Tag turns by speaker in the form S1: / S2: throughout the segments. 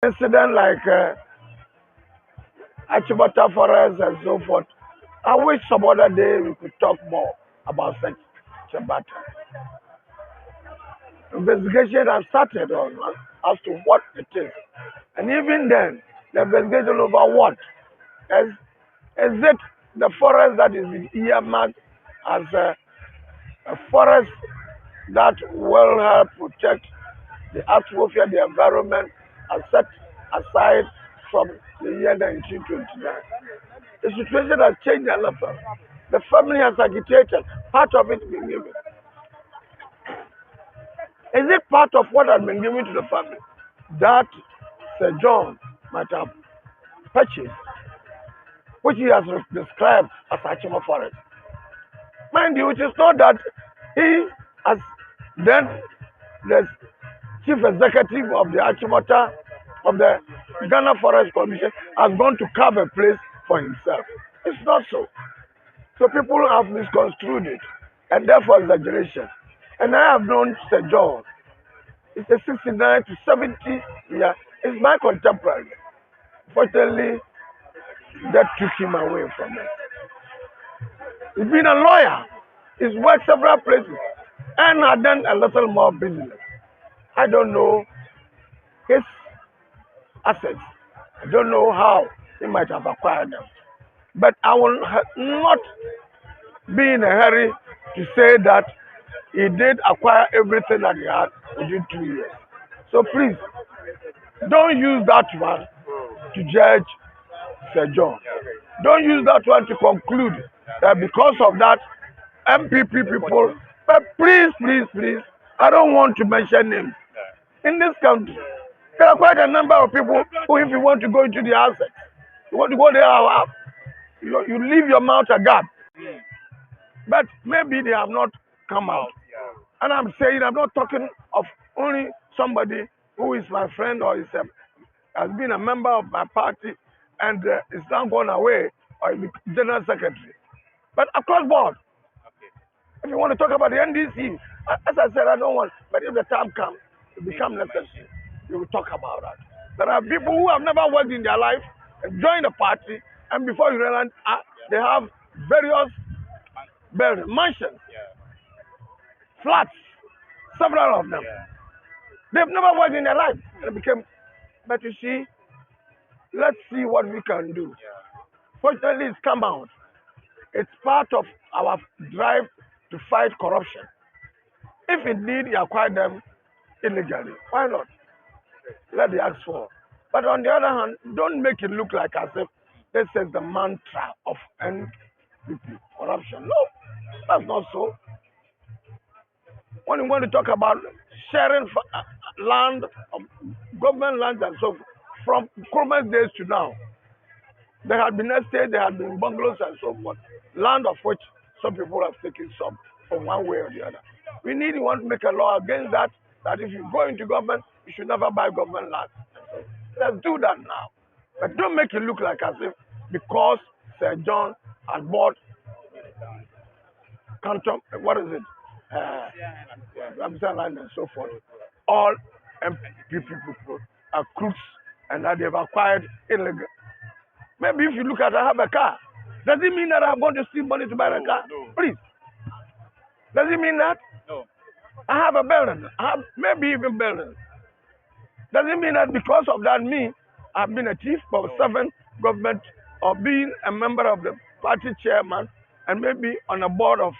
S1: Incident like Achibota Forest and so forth. I wish some other day we could talk more about such a matter. Investigation has started on as to what it is. And even then, the investigation over what? Is it the forest that is earmarked as a forest that will help protect the atmosphere, the environment, are set aside from the year 1929? The situation has changed a lot. The family has agitated. Part of it been given. Is it part of what has been given to the family that Sir John might have purchased, which he has described as Achima Forest? Mind you, it is not that he has then the chief executive of the Achimota of the Ghana Forest Commission has gone to carve a place for himself. It's not so. So people have misconstrued it and therefore exaggeration. And I have known Sir John. It's a 69 to 70 year. It's my contemporary. Fortunately, that took him away from us. He's been a lawyer. He's worked several places and had done a little more business. I don't know his assets. I don't know how he might have acquired them. But I will not be in a hurry to say that he did acquire everything that he had within 2 years. So please, don't use that one to judge Sir John. Don't use that one to conclude that because of that, NPP people, but please, I don't want to mention names. In this country, there are quite a number of people who, if you want to go into the assets, you want to go there, you leave your mouth agape. But maybe they have not come out. And I'm saying, I'm not talking of only somebody who is my friend or has been a member of my party and is now gone away or is general secretary. But across board, if you want to talk about the NDC, as I said, I don't want, but if the time comes, it becomes necessary, we will talk about that. There are people who have never worked in their life and joined the party, and before you realize, they have various buildings, mansions, flats, several of them. They've never worked in their life, and it became, but you see, let's see what we can do. Fortunately, it's come out. It's part of our drive to fight corruption. If indeed you acquire them illegally, why not? Let the ask for. But on the other hand, don't make it look like as if this is the mantra of NPP, corruption. No, that's not so. When you want to talk about sharing land, government land and so forth, from Kurman's days to now, there had been estates, there had been bungalows and so forth, land of which some people have taken some from one way or the other. We want to make a law against that, that if you go into government, you should never buy government land. Let's do that now. But don't make it look like as if because Sir John had bought Canton, what is it? Ramsar land and so forth. All MPP people are crooks and that they've acquired illegal. Maybe if you look at I have a car, does it mean that I'm going to steal money to buy a car? No. Please. Does it mean that? No. I have a building. I have maybe even building. Does it mean that because of that me, I've been a chief of 7 government or being a member of the party chairman and maybe on a board of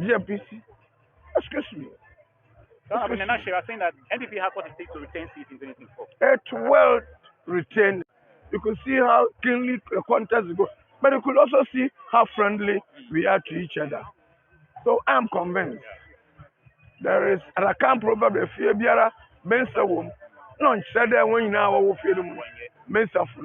S1: GMPC? Excuse me.
S2: So, I mean, in a nutshell, you're saying that NPP has what it takes to retain seats in 2024.
S1: It will retain. You could see how keenly the contest goes, but you could also see how friendly we are to each other. So I'm convinced there is, and I can't probably fear Biara, Mensa womb. No, instead, when you now will fear them, Mensa for